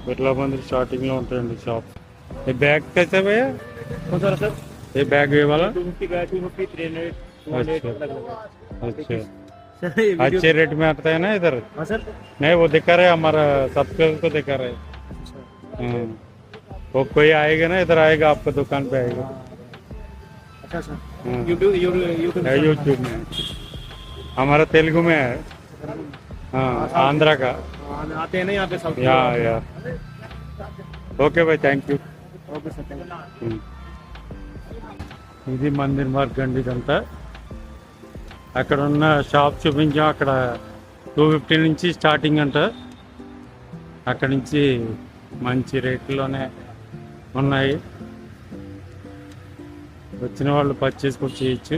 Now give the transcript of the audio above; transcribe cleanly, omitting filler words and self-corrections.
बिरला मंदिर स्टार्टिंग में ఉంటాయండి షాప్। ये बैग कैसे भैया? कौन सा सर? ये बैग ये वाला? 250 का 250 300 200 अच्छा अच्छा सर ये वीडियो अच्छे रेट में आता है ना इधर? हाँ सर। नहीं वो दिखा रहे हमारा सब्सक्राइबर को दिखा रहे। हाँ वो कोई आएगा ना इधर आएगा आपका दुकान पे आएगा। अच्छा सर हाँ। यूट्यूब यूट्यूब में हमारा तेलुगु में है। हाँ आंध्रा का। आते हैं ना यहाँ पे सब। या okay bye thank you. Okay sir thank you. ఇది మందిర్ మార్గ్ అండి ఇదంతా। అక్కడ ఉన్న షాప్ చూపించాం, అక్కడ 250 నుంచి స్టార్టింగ్ అంట। అక్కడ నుంచి మంచి రేట్లోనే ఉన్నాయి, వచ్చిన వాళ్ళు పర్చేస్ కూడా చేయొచ్చు।